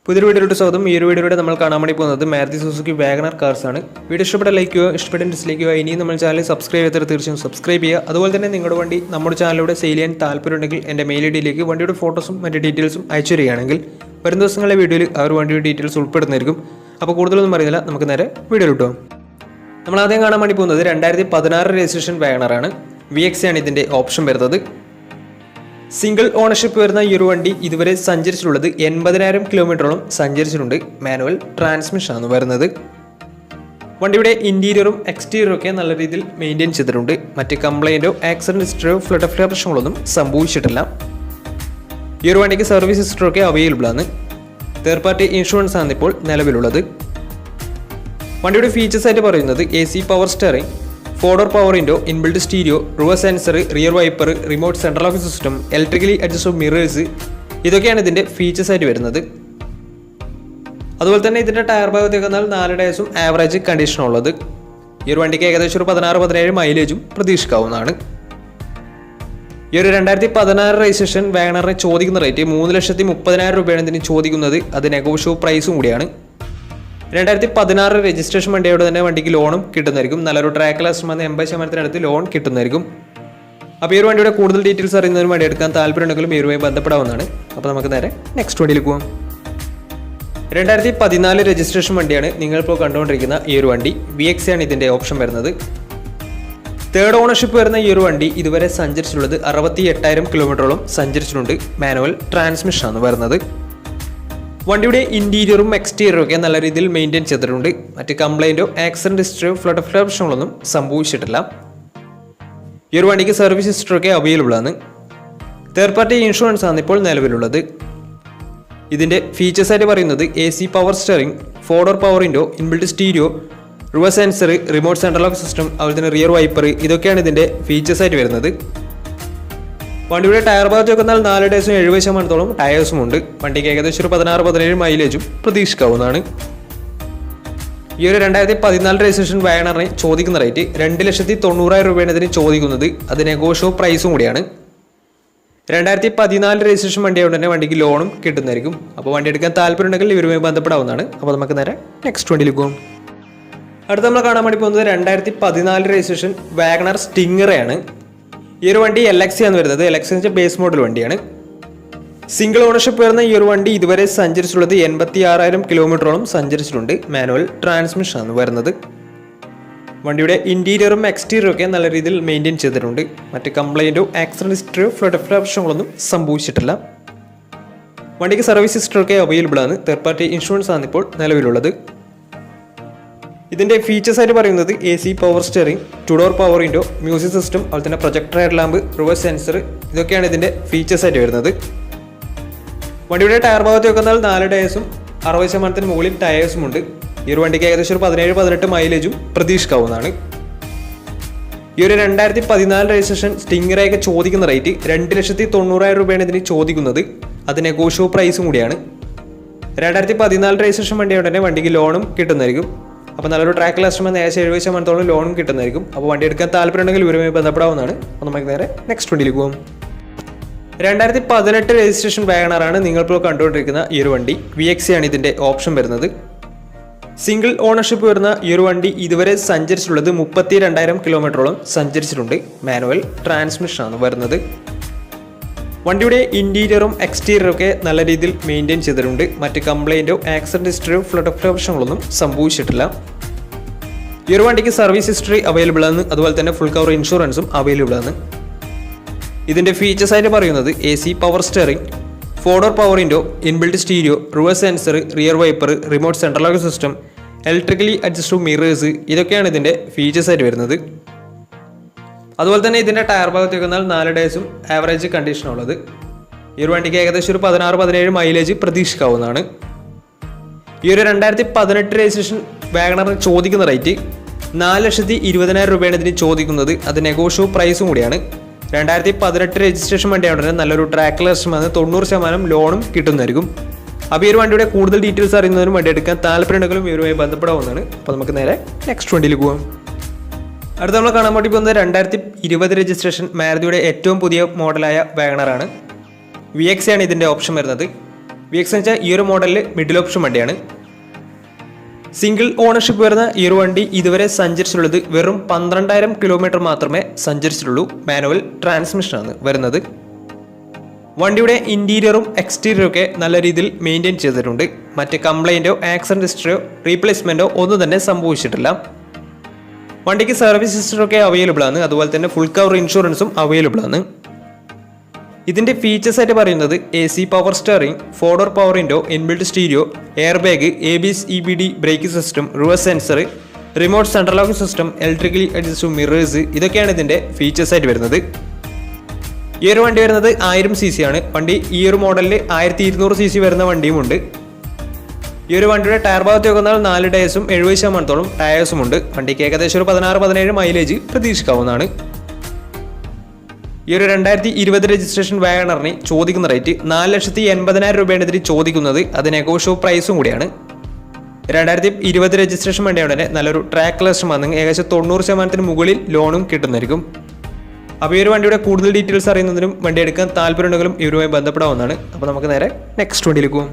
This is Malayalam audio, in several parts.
പുതിയ വീഡിയോയിലോട്ട് സ്വാഗതം. ഈ ഒരു വീഡിയോയിലൂടെ നമ്മൾ കാണാൻ വേണ്ടി പോകുന്നത് മാരുതി സുസുക്കി വാഗണർ കാർസ് ആണ്. വീഡിയോ ഇഷ്ടപ്പെട്ട ലൈക്ക് ചെയ്യുക, ഇഷ്ടപ്പെട്ട ഡിസ്ലൈക്ക് ചെയ്യുക. ഇനിയും നമ്മൾ ചാനൽ സബ്സ്ക്രൈബ് ചെയ്തിട്ട് തീർച്ചയായും സബ്സ്ക്രൈബ് ചെയ്യുക. അതുപോലെ തന്നെ നിങ്ങളുടെ വണ്ടി നമ്മുടെ ചാനലിലൂടെ സെയിൽ ചെയ്യാൻ താല്പര്യമുണ്ടെങ്കിൽ എൻ്റെ മെയിൽ ഐഡിയിലേക്ക് വണ്ടിയുടെ ഫോട്ടോസും മറ്റ് ഡീറ്റെയിൽസും അയച്ചു തരികയാണെങ്കിൽ വരും ദിവസങ്ങളിലെ വീഡിയോയിൽ ആ ഒരു വണ്ടിയുടെ ഡീറ്റെയിൽസ് ഉൾപ്പെടുന്നതായിരിക്കും. അപ്പോൾ കൂടുതലൊന്നും പറയുന്നില്ല, നമുക്ക് നേരെ വീഡിയോ കിട്ടും. നമ്മൾ ആദ്യം കാണാൻ വേണ്ടി പോകുന്നത് 2016 രജിസ്ട്രേഷൻ വാഗണറാണ്. VX ആണ് ഇതിൻ്റെ ഓപ്ഷൻ വരുന്നത്. സിംഗിൾ ഓണർഷിപ്പ് വരുന്ന ഈ ഒരു വണ്ടി ഇതുവരെ സഞ്ചരിച്ചിട്ടുള്ളത് 80,000 കിലോമീറ്ററോളം സഞ്ചരിച്ചിട്ടുണ്ട്. മാനുവൽ ട്രാൻസ്മിഷൻ ആണ് വരുന്നത്. വണ്ടിയുടെ ഇൻറ്റീരിയറും എക്സ്റ്റീരിയറും ഒക്കെ നല്ല രീതിയിൽ മെയിൻറ്റെയിൻ ചെയ്തിട്ടുണ്ട്. മറ്റ് കംപ്ലൈൻറ്റോ ആക്സിഡൻറ്റ് ഹിസ്റ്ററിയോ ഫ്ലഡ് ഓഫ് പ്രശ്നങ്ങളൊന്നും സംഭവിച്ചിട്ടില്ല. ഈ ഒരു വണ്ടിക്ക് സർവീസ് ഹിസ്റ്ററൊക്കെ അവൈലബിൾ ആണ്. തേർഡ് പാർട്ടി ഇൻഷുറൻസ് ആണ് ഇപ്പോൾ നിലവിലുള്ളത്. വണ്ടിയുടെ ഫീച്ചേഴ്സ് ആയിട്ട് പറയുന്നത് AC power steering, 4-door power window, inbuilt stereo, reverse sensor, rear wiper, remote central lock system, electrically adjustable mirrors, ഇതൊക്കെയാണ് ഇതിൻ്റെ ഫീച്ചേഴ്സ് ആയിട്ട് വരുന്നത്. അതുപോലെ തന്നെ ഇതിൻ്റെ ടയർ ഭാഗത്തേക്ക് വന്നാൽ 4 ടയേഴ്സും ആവറേജ് കണ്ടീഷനുള്ളത്. ഈ ഒരു വണ്ടിക്ക് ഏകദേശം ഒരു 16-17 മൈലേജും പ്രതീക്ഷിക്കാവുന്നതാണ്. ഈ ഒരു 2016 രജിസ്ട്രേഷൻ വാഗണറിന് ചോദിക്കുന്ന റേറ്റ് 3,30,000 രൂപയാണ് ഇതിന് ചോദിക്കുന്നത്. അത് നെഗോഷ്യബിൾ പ്രൈസും കൂടിയാണ്. 2016 രജിസ്ട്രേഷൻ വണ്ടിയോട് തന്നെ വണ്ടിക്ക് ലോണും കിട്ടുന്നതായിരിക്കും. നല്ലൊരു ട്രാക്ക് ലാസ്റ്റ് 80% ലോൺ കിട്ടുന്നതായിരിക്കും. അപ്പോൾ ഈ ഒരു വണ്ടിയുടെ കൂടുതൽ ഡീറ്റെയിൽസ് അറിയുന്നതിന് വണ്ടി എടുക്കാൻ താല്പര്യമുണ്ടെങ്കിലും ഈ ഒരുമായി ബന്ധപ്പെടാവുന്നതാണ്. അപ്പോൾ നമുക്ക് നേരെ നെക്സ്റ്റ് വണ്ടിയിൽ പോകാം. 2014 രജിസ്ട്രേഷൻ വണ്ടിയാണ് നിങ്ങളിപ്പോൾ കണ്ടുകൊണ്ടിരിക്കുന്ന ഈ ഒരു വണ്ടി. VX ആണ് ഇതിൻ്റെ ഓപ്ഷൻ വരുന്നത്. തേർഡ് ഓണർഷിപ്പ് വരുന്ന ഈ ഒരു വണ്ടി ഇതുവരെ സഞ്ചരിച്ചിട്ടുള്ളത് 68,000 കിലോമീറ്ററോളം സഞ്ചരിച്ചിട്ടുണ്ട്. മാനുവൽ ട്രാൻസ്മിഷൻ ആണ് വരുന്നത്. വണ്ടിയുടെ ഇൻറ്റീരിയറും എക്സ്റ്റീരിയറും ഒക്കെ നല്ല രീതിയിൽ മെയിൻറ്റെയിൻ ചെയ്തിട്ടുണ്ട്. മറ്റ് കംപ്ലൈൻറ്റോ ആക്സിഡൻറ്റ് ഹിസ്റ്ററിയോ ഫ്ലഡ് ഓഫ് പ്രശ്നങ്ങളൊന്നും സംഭവിച്ചിട്ടില്ല. ഈ ഒരു വണ്ടിക്ക് സർവീസ് ഹിസ്റ്ററൊക്കെ അവൈലബിൾ ആണ്. തേർഡ് പാർട്ടി ഇൻഷുറൻസ് ആണ് ഇപ്പോൾ നിലവിലുള്ളത്. ഇതിൻ്റെ ഫീച്ചേഴ്സ് ആയിട്ട് പറയുന്നത് AC power steering, 4-door power window, inbuilt stereo, reverse sensor, remote central lock system, അതുപോലെ തന്നെ റിയർ വൈപ്പർ, ഇതൊക്കെയാണ് ഇതിൻ്റെ ഫീച്ചേഴ്സ് ആയിട്ട് വരുന്നത്. വണ്ടിയുടെ ടയർ ഭാഗത്തേക്ക് വന്നാൽ 4 ടയേഴ്സും 70%-ഓളം ടയേഴ്സും ഉണ്ട്. വണ്ടിക്ക് ഏകദേശം ഒരു 16-17 മൈലേജും പ്രതീക്ഷിക്കാവുന്നതാണ്. ഈ ഒരു 2014 രജിസ്ട്രേഷൻ വാഗണറിന് ചോദിക്കുന്ന റേറ്റ് 2,90,000 രൂപയാണ് ഇതിന് ചോദിക്കുന്നത്. അത് നെഗോഷ്യബിൾ പ്രൈസും കൂടിയാണ്. 2014 രജിസ്ട്രേഷൻ വണ്ടിയായതുകൊണ്ട് തന്നെ വണ്ടിക്ക് ലോണും കിട്ടുന്നതായിരിക്കും. അപ്പോൾ വണ്ടി എടുക്കാൻ താല്പര്യമുണ്ടെങ്കിൽ ഇവരുമായി ബന്ധപ്പെടാവുന്നതാണ്. അപ്പോൾ നമുക്ക് നേരെ നെക്സ്റ്റ് വണ്ടിയിൽ പോകും. അടുത്ത നമ്മൾ കാണാൻ വേണ്ടി പോകുന്നത് 2014 രജിസ്ട്രേഷൻ വാഗണർ സ്റ്റിംഗറയാണ്. ഈ ഒരു വണ്ടി LX ആണ് വരുന്നത്. LX എന്ന് വെച്ചാൽ ബേസ് മോഡൽ വണ്ടിയാണ്. സിംഗിൾ ഓണർഷിപ്പ് വരുന്ന ഈ ഒരു വണ്ടി ഇതുവരെ സഞ്ചരിച്ചിട്ടുള്ളത് 86,000 കിലോമീറ്ററോളം സഞ്ചരിച്ചിട്ടുണ്ട്. മാനുവൽ ട്രാൻസ്മിഷൻ ആണ് വരുന്നത്. വണ്ടിയുടെ ഇൻറ്റീരിയറും എക്സ്റ്റീരിയറും ഒക്കെ നല്ല രീതിയിൽ മെയിൻറ്റെയിൻ ചെയ്തിട്ടുണ്ട്. മറ്റ് കംപ്ലൈൻറ്റോ ആക്സിഡൻറ്റ് ഹിസ്റ്ററിയോ ഫ്ലഡ് ഓഫ് പ്രശ്നങ്ങളൊന്നും സംഭവിച്ചിട്ടില്ല. വണ്ടിക്ക് സർവീസ് ഹിസ്റ്ററൊക്കെ അവൈലബിൾ ആണ്. തേർഡ് പാർട്ടി ഇൻഷുറൻസ് ആണ് ഇപ്പോൾ നിലവിലുള്ളത്. ഇതിൻ്റെ ഫീച്ചേഴ്സ് ആയിട്ട് പറയുന്നത് AC power steering, 2-door power window, music system, അതുപോലെ തന്നെ projector head lamp, reverse sensor, ഇതൊക്കെയാണ് ഇതിൻ്റെ ഫീച്ചേഴ്സ് ആയിട്ട് വരുന്നത്. വണ്ടിയുടെ ടയർ ഭാഗത്തേക്ക് വന്നാൽ 4 ടയേഴ്സും 60%-ന് മുകളിൽ ടയേഴ്സും ഉണ്ട്. ഈ ഒരു വണ്ടിക്ക് ഏകദേശം ഒരു 17-18 മൈലേജും പ്രതീക്ഷിക്കാവുന്നതാണ്. ഈ ഒരു 2014 രജിസ്ട്രേഷൻ സ്റ്റിംഗറയൊക്കെ ചോദിക്കുന്ന റേറ്റ് 2,90,000 രൂപയാണ് ഇതിന് ചോദിക്കുന്നത്. അത് നെഗോഷ്യബിൾ പ്രൈസും കൂടിയാണ്. 2014 രജിസ്ട്രേഷൻ വണ്ടിയോടെ തന്നെ വണ്ടിക്ക് ലോണും കിട്ടുന്നതായിരിക്കും. അപ്പോൾ നല്ലൊരു ട്രാക്ക് ലാസ്റ്റ് 70%-ഓളം ലോണും കിട്ടുന്നതായിരിക്കും. അപ്പോൾ വണ്ടി എടുക്കാൻ താല്പര്യമുണ്ടെങ്കിൽ ഇവരുമായി ബന്ധപ്പെടാവുന്നതാണ്. അപ്പോൾ നമുക്ക് നേരെ നെക്സ്റ്റ് വണ്ടിയിൽ പോകും. 2018 രജിസ്ട്രേഷൻ വാഗണറാണ് നിങ്ങളിപ്പോൾ കണ്ടുകൊണ്ടിരിക്കുന്ന ഈ ഒരു വണ്ടി. VX ആണ് ഇതിൻ്റെ ഓപ്ഷൻ വരുന്നത്. സിംഗിൾ ഓണർഷിപ്പ് വരുന്ന ഈ ഒരു വണ്ടി ഇതുവരെ സഞ്ചരിച്ചിട്ടുള്ളത് 32,000 കിലോമീറ്ററോളം സഞ്ചരിച്ചിട്ടുണ്ട്. മാനുവൽ ട്രാൻസ്മിഷൻ ആണ് വരുന്നത്. വണ്ടിയുടെ ഇൻറ്റീരിയറും എക്സ്റ്റീരിയറും ഒക്കെ നല്ല രീതിയിൽ മെയിൻറ്റെയിൻ ചെയ്തിട്ടുണ്ട്. മറ്റ് കംപ്ലൈൻറ്റോ ആക്സിഡൻറ്റ് ഹിസ്റ്ററിയോ ഫ്ലഡ് ഓഫ് പ്രശ്നങ്ങളൊന്നും സംഭവിച്ചിട്ടില്ല. ഈ ഒരു വണ്ടിക്ക് സർവീസ് ഹിസ്റ്ററി അവൈലബിൾ ആണ്. അതുപോലെ തന്നെ ഫുൾ കവർ ഇൻഷുറൻസും അവൈലബിൾ ആണ്. ഇതിൻ്റെ ഫീച്ചേഴ്സ് ആയിട്ട് പറയുന്നത് AC power steering, 4-door power window, inbuilt stereo, reverse sensor, rear wiper, remote central lock system, electrically adjustable mirrors, ഇതൊക്കെയാണ് ഇതിൻ്റെ ഫീച്ചേഴ്സ് ആയിട്ട് വരുന്നത്. അതുപോലെ തന്നെ ഇതിൻ്റെ ടയർ ഭാഗത്തേക്ക് വന്നാൽ 4 ടയേഴ്സും ആവറേജ് കണ്ടീഷനുള്ളത്. ഈ ഒരു വണ്ടിക്ക് ഏകദേശം ഒരു 16-17 മൈലേജ് പ്രതീക്ഷിക്കാവുന്നതാണ്. ഈ ഒരു 2018 രജിസ്ട്രേഷൻ വാഗണറിന് ചോദിക്കുന്ന റേറ്റ് 4,20,000 രൂപയാണ് ഇതിന് ചോദിക്കുന്നത്. അത് നെഗോഷ്യബിൾ പ്രൈസും കൂടിയാണ്. 2018 രജിസ്ട്രേഷൻ വണ്ടിയായതുകൊണ്ട് തന്നെ നല്ലൊരു ട്രാക്ക് ലാസ്റ്റ് 90% ലോണും കിട്ടുന്നതായിരിക്കും. അപ്പോൾ ഈ ഒരു വണ്ടിയുടെ കൂടുതൽ ഡീറ്റെയിൽസ് അറിയുന്നതിനും വണ്ടി എടുക്കാൻ താല്പര്യമുണ്ടെങ്കിലും ഇവരുമായി ബന്ധപ്പെടാവുന്നതാണ്. അപ്പോൾ നമുക്ക് നേരെ നെക്സ്റ്റ് വണ്ടിയിൽ പോകാം. അടുത്ത നമ്മൾ കാണാൻ വേണ്ടി പോകുന്നത് 2020 രജിസ്ട്രേഷൻ മാരുതിയുടെ ഏറ്റവും പുതിയ മോഡലായ വാഗണറാണ്. VX ആണ് ഇതിൻ്റെ ഓപ്ഷൻ വരുന്നത്. VX എന്ന് വെച്ചാൽ ഈ ഒരു മോഡലിൽ മിഡിൽ ഓപ്ഷൻ വണ്ടിയാണ്. സിംഗിൾ ഓണർഷിപ്പ് വരുന്ന ഈ ഒരു വണ്ടി ഇതുവരെ സഞ്ചരിച്ചിട്ടുള്ളത് വെറും 12,000 കിലോമീറ്റർ മാത്രമേ സഞ്ചരിച്ചിട്ടുള്ളൂ. മാനുവൽ ട്രാൻസ്മിഷനാണ് വരുന്നത്. വണ്ടിയുടെ ഇന്റീരിയറും എക്സ്റ്റീരിയറും ഒക്കെ നല്ല രീതിയിൽ മെയിൻറ്റെയിൻ ചെയ്തിട്ടുണ്ട്. മറ്റ് കംപ്ലൈൻറ്റോ ആക്സിഡന്റ് ഹിസ്റ്ററിയോ റീപ്ലേസ്മെൻറ്റോ ഒന്നും തന്നെ സംഭവിച്ചിട്ടില്ല. വണ്ടിക്ക് സർവീസ് ഹിസ്റ്ററൊക്കെ അവൈലബിൾ ആണ്. അതുപോലെ തന്നെ ഫുൾ കവർ ഇൻഷുറൻസും അവൈലബിൾ ആണ്. ഇതിൻ്റെ ഫീച്ചേഴ്സ് ആയിട്ട് പറയുന്നത് AC power steering, 4-door power window, inbuilt stereo, air bag, ABS EBD brake system, reverse sensor, remote central locking system, electrically adjustable mirrors, ഇതൊക്കെയാണ് ഇതിൻ്റെ ഫീച്ചേഴ്സ് ആയിട്ട് വരുന്നത്. ഈ ഒരു വണ്ടി വരുന്നത് 1000 cc ആണ്. വണ്ടി ഈ ഒരു മോഡലിൽ 1200 cc വരുന്ന വണ്ടിയുമുണ്ട്. ഈ ഒരു വണ്ടിയുടെ ടയർ ഭാഗത്ത് നോക്കുന്നാൽ 4 ടയേഴ്സും 70% ടയേഴ്സും ഉണ്ട്. വണ്ടിക്ക് ഏകദേശം ഒരു 16-17 മൈലേജ് പ്രതീക്ഷിക്കാവുന്നതാണ്. ഈ ഒരു 2020 രജിസ്ട്രേഷൻ വാഗണറിന് ചോദിക്കുന്ന റേറ്റ് 4,80,000 രൂപയാണ് ഇതിന് ചോദിക്കുന്നത്. അത് നെഗോഷ്യബിൾ പ്രൈസും കൂടിയാണ്. 2020 രജിസ്ട്രേഷൻ വണ്ടിയാണ് തന്നെ നല്ലൊരു ട്രാക്ക് ലക്ഷം വന്നെങ്കിൽ ഏകദേശം 90% മുകളിൽ ലോണും കിട്ടുന്നതായിരിക്കും. അപ്പോൾ ഈ ഒരു വണ്ടിയുടെ കൂടുതൽ ഡീറ്റെയിൽസ് അറിയുന്നതിനും വണ്ടി എടുക്കാൻ താല്പര്യമുണ്ടെങ്കിലും ഇവരുമായി ബന്ധപ്പെടാവുന്നതാണ്. അപ്പോൾ നമുക്ക് നേരെ നെക്സ്റ്റ് വണ്ടിയിലേക്ക് പോകും.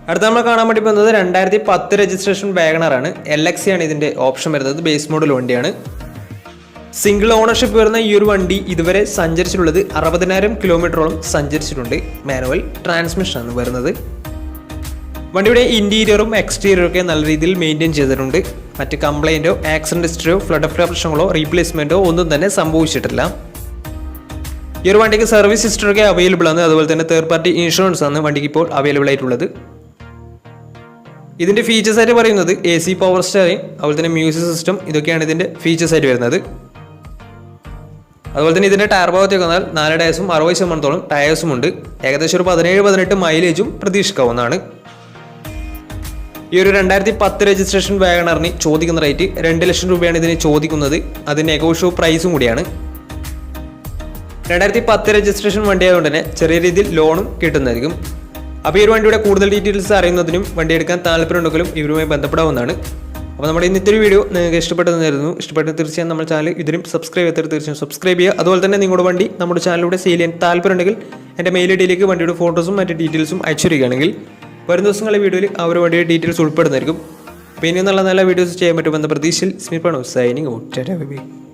അടുത്ത നമ്മൾ കാണാൻ വേണ്ടി പോകുന്നത് 2010 രജിസ്ട്രേഷൻ വാഗണറാണ്. LX ആണ് ഇതിൻ്റെ ഓപ്ഷൻ വരുന്നത്. ബേസ് മോഡൽ വണ്ടിയാണ്. സിംഗിൾ ഓണർഷിപ്പ് വരുന്ന ഈ ഒരു വണ്ടി ഇതുവരെ സഞ്ചരിച്ചിട്ടുള്ളത് 60,000 കിലോമീറ്ററോളം സഞ്ചരിച്ചിട്ടുണ്ട്. മാനുവൽ ട്രാൻസ്മിഷനാണ് വരുന്നത്. വണ്ടിയുടെ ഇന്റീരിയറും എക്സ്റ്റീരിയറും ഒക്കെ നല്ല രീതിയിൽ മെയിൻറ്റെയിൻ ചെയ്തിട്ടുണ്ട്. മറ്റ് കംപ്ലൈൻറ്റോ ആക്സിഡന്റ് ഹിസ്റ്ററിയോ ഫ്ലഡ് പ്രശ്നങ്ങളോ റീപ്ലേസ്മെൻറ്റോ ഒന്നും തന്നെ സംഭവിച്ചിട്ടില്ല. ഈ ഒരു വണ്ടിക്ക് സർവീസ് ഹിസ്റ്ററൊക്കെ അവൈലബിൾ ആണ്. അതുപോലെ തന്നെ തേർഡ് പാർട്ടി ഇൻഷുറൻസ് ആണ് വണ്ടിക്ക് ഇപ്പോൾ അവൈലബിൾ ആയിട്ടുള്ളത്. ഇതിൻ്റെ ഫീച്ചേഴ്സ് ആയിട്ട് പറയുന്നത് AC പവർ സ്റ്റിയറിംഗ്, അതുപോലെ തന്നെ മ്യൂസിക് സിസ്റ്റം, ഇതൊക്കെയാണ് ഇതിൻ്റെ ഫീച്ചേഴ്സ് ആയിട്ട് വരുന്നത്. അതുപോലെ തന്നെ ഇതിൻ്റെ ടയർ ഭാഗത്തേക്ക് വന്നാൽ 4 ടയേഴ്സും 60% ടയേഴ്സും ഉണ്ട്. ഏകദേശം ഒരു 17-18 മൈലേജും പ്രതീക്ഷിക്കാവുന്നതാണ്. ഈ ഒരു 2010 രജിസ്ട്രേഷൻ വാഗണറിന് ചോദിക്കുന്ന റേറ്റ് 2 ലക്ഷം രൂപയാണ് ഇതിന് ചോദിക്കുന്നത്. അത് നെഗോഷ്യബിൾ പ്രൈസും കൂടിയാണ്. 2010 രജിസ്ട്രേഷൻ വണ്ടി ആയതുകൊണ്ട് തന്നെ ചെറിയ രീതിയിൽ ലോണും കിട്ടുന്നതായിരിക്കും. അപ്പോൾ ഈ ഒരു വണ്ടിയുടെ കൂടുതൽ ഡീറ്റെയിൽസ് അറിയുന്നതിനും വണ്ടി എടുക്കാൻ താല്പര്യമുണ്ടെങ്കിലും ഇവരുമായി ബന്ധപ്പെടാവുന്നതാണ്. അപ്പോൾ നമ്മുടെ ഇന്നത്തെ ഒരു വീഡിയോ നിങ്ങൾക്ക് ഇഷ്ടപ്പെട്ടെന്നായിരുന്നു. ഇഷ്ടപ്പെട്ടെന്ന് തീർച്ചയായും നമ്മുടെ ചാനൽ ഇതിനും സബ്സ്ക്രൈബ് ചെയ്തിട്ട് തീർച്ചയായും സബ്സ്ക്രൈബ് ചെയ്യുക. അതുപോലെ തന്നെ നിങ്ങളുടെ വണ്ടി നമ്മുടെ ചാനലിലൂടെ സെയിൽ ചെയ്യാൻ താല്പര്യമുണ്ടെങ്കിൽ എൻ്റെ മെയിൽ ഐഡിയിലേക്ക് വണ്ടിയുടെ ഫോട്ടോസും മറ്റ് ഡീറ്റെയിൽസും അയച്ചു തരികയാണെങ്കിൽ വരും ദിവസങ്ങളിലെ വീഡിയോയിൽ ആ ഒരു വണ്ടിയുടെ ഡീറ്റെയിൽസ് ഉൾപ്പെടുന്നതായിരിക്കും. അപ്പോൾ ഇനിയും നല്ല വീഡിയോസ് ചെയ്യാൻ പറ്റുമെന്ന പ്രതീക്ഷയിൽ സ്മിർപ്പാണ് സൈനിങ് ഔട്ട്.